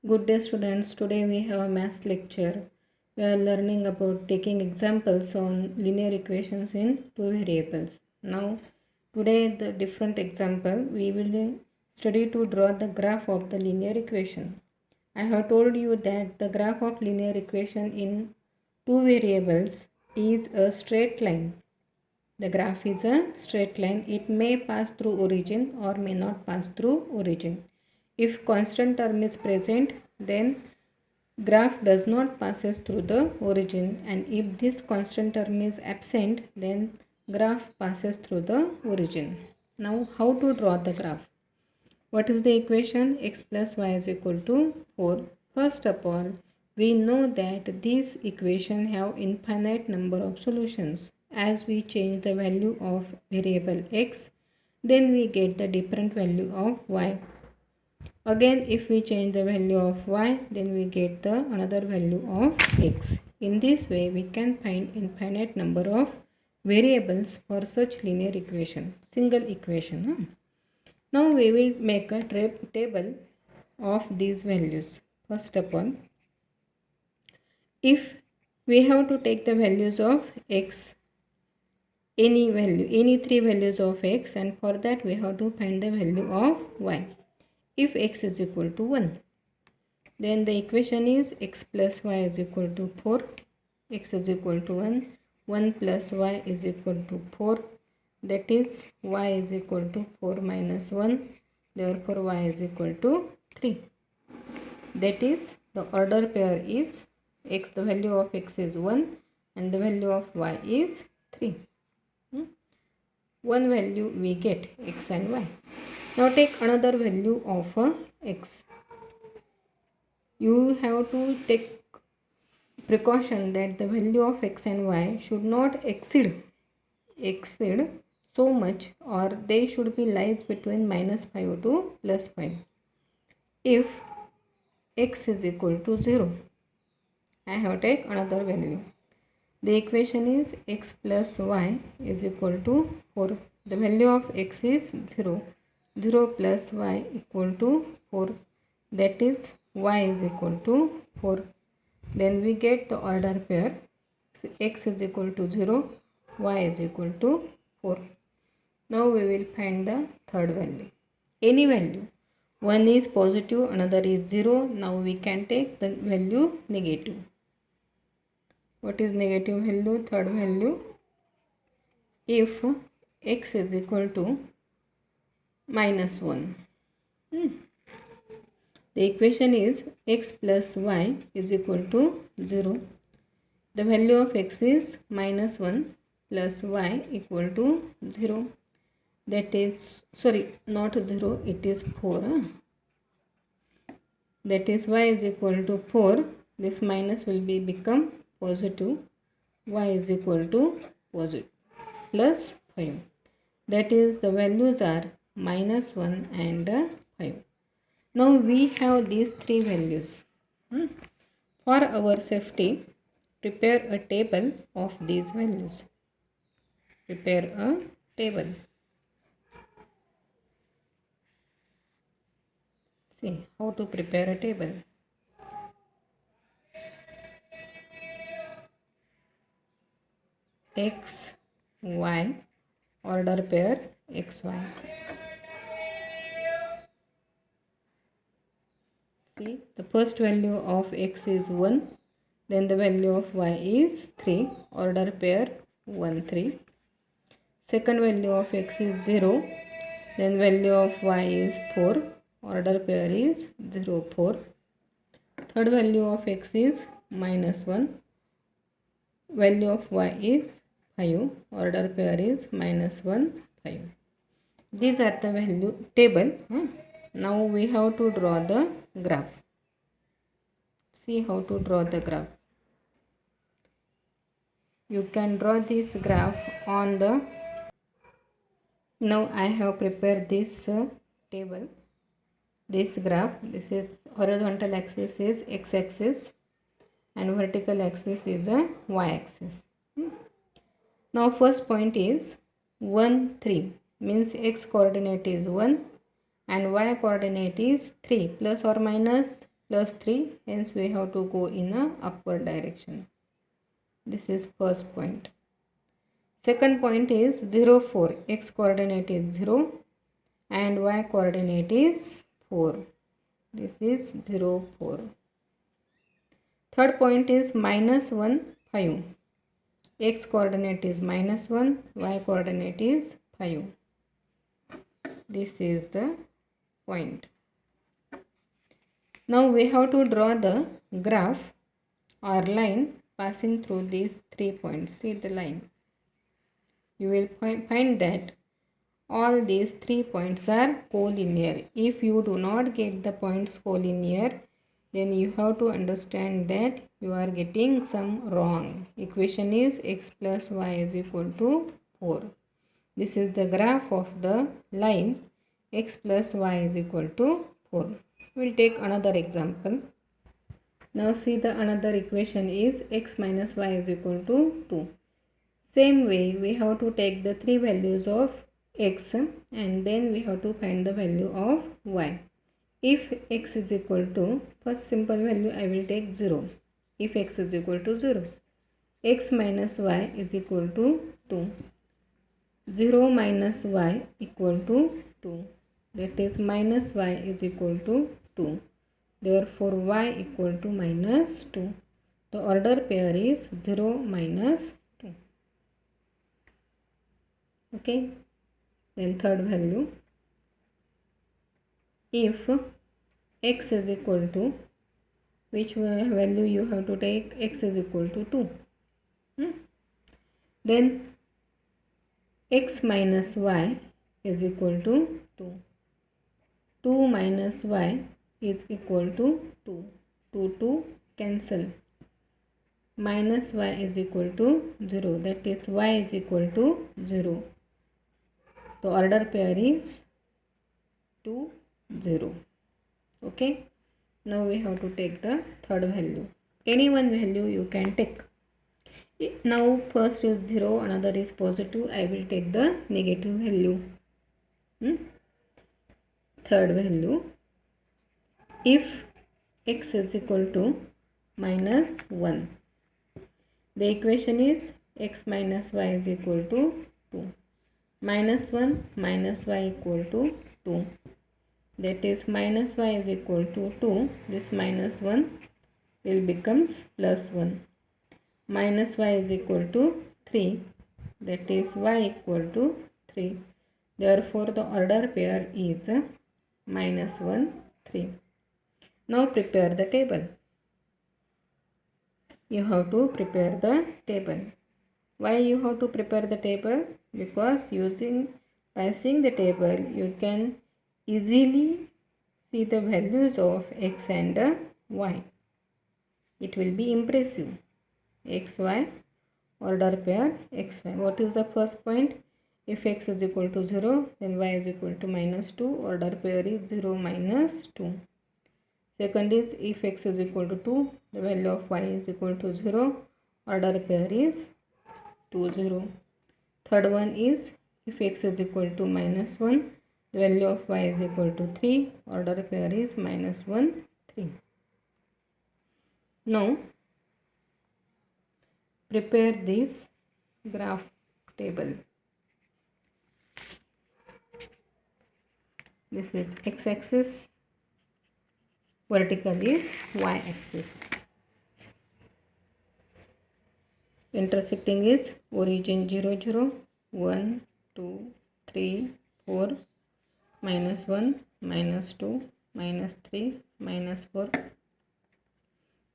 Good day students, today we have a maths lecture. We are learning about taking examples on linear equations in two variables. Now today the different example we will study to draw the graph of the linear equation. I have told you that the graph of linear equation in two variables is a straight line. The graph is a straight line. It may pass through origin or may not pass through origin. If constant term is present, then graph does not passes through the origin, and if this constant term is absent, then graph passes through the origin. Now how to draw the graph? What is the equation? X plus y is equal to 4. First of all, we know that this equation have infinite number of solutions. As we change the value of variable x, then we get the different value of y. Again, if we change the value of y, then we get the another value of x. In this way, we can find infinite number of variables for such linear equation, single equation. Now we will make a table of these values. First of all, if we have to take the values of x, any value, any three values of x, and for that we have to find the value of y. If x is equal to 1, then the equation is x plus y is equal to 4, x is equal to 1, 1 plus y is equal to 4, that is y is equal to 4 minus 1, therefore y is equal to 3. That is the order pair is x, the value of x is 1 and the value of y is 3. One value we get x and y. Now take another value of x. You have to take precaution that the value of x and y should not exceed so much, or they should be lies between -5 to +5. If x is equal to 0, I have take another value. The equation is x plus y is equal to 4. The value of x is 0. 0 plus y equal to 4. That is y is equal to 4. Then we get the order pair x is equal to 0, y is equal to 4. Now we will find the third value. Any value. One is positive, another is 0. Now we can take the value negative. What is negative value? Third value. If x is equal to -1. The equation is x plus y is equal to 0. The value of x is -1 plus y equal to 0. That is, not 0, it is 4. That is y is equal to 4. This minus will become positive. Y is equal to positive plus 5. That is, the values are -1 and 5. Now we have these three values. For our safety, prepare a table of these values. Prepare a table. See how to prepare a table. X, Y, order pair x, y. See, the first value of x is 1, then the value of y is 3, order pair 1, 3. Second value of x is 0, then value of y is 4, order pair is 0, 4. Third value of x is -1, value of y is 5, order pair is -1, 5. These are the value table. Now we have to draw the graph. See how to draw the graph. You can draw this graph on the. Now I have prepared this table, this graph. This is horizontal axis is x-axis and vertical axis is a y-axis. Now first point is 1, 3, means x coordinate is 1 and y coordinate is 3, plus or minus plus 3, hence we have to go in a upward direction. This is first point. Second point is 0, 4. X coordinate is 0 and y coordinate is 4. This is 0, 4. Third point is minus 1, 5. X coordinate is minus 1, y coordinate is 5. This is the point. Now we have to draw the graph or line passing through these 3 points. See the line. You will find that all these 3 points are collinear. If you do not get the points collinear, then you have to understand that you are getting some wrong. Equation is x plus y is equal to 4. This is the graph of the line x plus y is equal to 4. We will take another example. Now see the another equation is x minus y is equal to 2. Same way we have to take the 3 values of x and then we have to find the value of y. If x is equal to, first simple value I will take 0. If x is equal to 0, x minus y is equal to 2. 0 minus y equal to 2. That is minus y is equal to 2. Therefore y equal to minus 2. The order pair is 0 minus 2. Okay. Then third value. If x is equal to, which value you have to take? X is equal to 2. Then x minus y is equal to 2. 2 minus y is equal to 2. 2 cancel. Minus y is equal to 0. That is y is equal to 0. The order pair is 2, 0. Okay. Now we have to take the third value. Any one value you can take. Now first is 0, another is positive. I will take the negative value. Third value. If x is equal to minus 1. The equation is x minus y is equal to 2. Minus 1 minus y equal to 2. That is minus y is equal to 2. This minus 1 will becomes plus 1. Minus y is equal to 3. That is y equal to 3. Therefore, the order pair is minus 1, 3. Now prepare the table. You have to prepare the table. Why you have to prepare the table? Because by seeing the table, you can easily see the values of x and y. It will be impressive. X, y, order pair, x, y. What is the first point? If x is equal to 0, then y is equal to minus 2. Order pair is 0 minus 2. Second is if x is equal to 2, the value of y is equal to 0. Order pair is 2, 0. Third one is if x is equal to minus 1, the value of y is equal to 3. Order pair is minus 1, 3. Now prepare this graph table. This is x-axis, vertical is y-axis. Intersecting is origin 0, 0, 1, 2, 3, 4, minus 1, minus 2, minus 3, minus 4,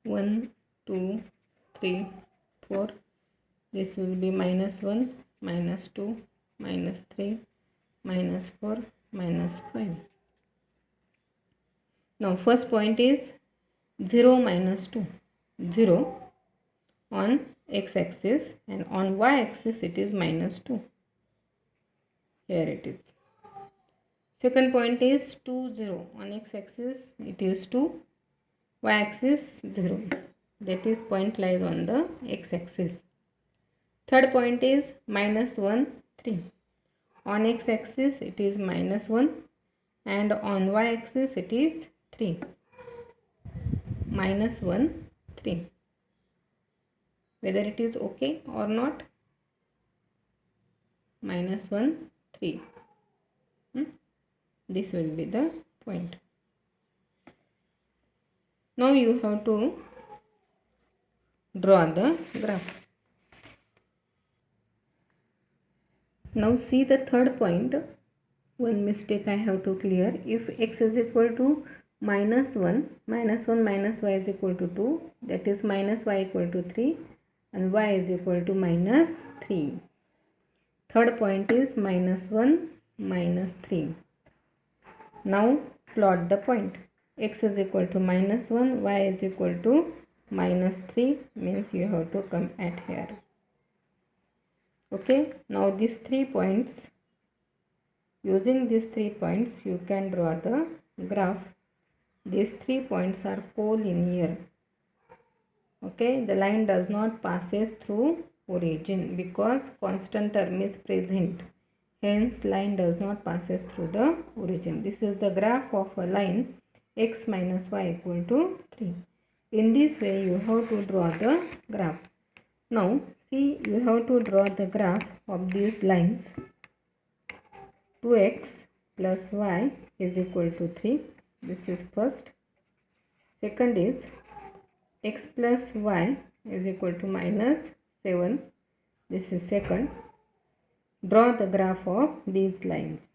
1, 2, 3, 4. This will be minus 1, minus 2, minus 3, minus 4, minus 5. Now first point is 0 minus 2. 0 on x-axis and on y-axis it is minus 2. Here it is. Second point is 2, 0. On x-axis it is 2. Y-axis 0. That is point lies on the x-axis. Third point is minus 1, 3. On x-axis it is minus 1 and on y-axis it is 3. minus 1, 3. Whether it is okay or not? Minus 1, 3. This will be the point. Now you have to draw the graph. Now see the third point. One mistake I have to clear. If x is equal to minus 1 minus y is equal to 2, that is minus y equal to 3 and y is equal to minus 3. Third point is minus 1 minus 3. Now plot the point. X is equal to minus 1, y is equal to minus 3, means you have to come at here. Okay, now these 3 points, using these 3 points you can draw the graph. These 3 points are collinear. Okay, the line does not passes through origin because constant term is present. Hence line does not passes through the origin. This is the graph of a line x minus y equal to 3. In this way you have to draw the graph. Now see, you have to draw the graph of these lines. 2x plus y is equal to 3. This is first. Second is x plus y is equal to minus 7. This is second. Draw the graph of these lines.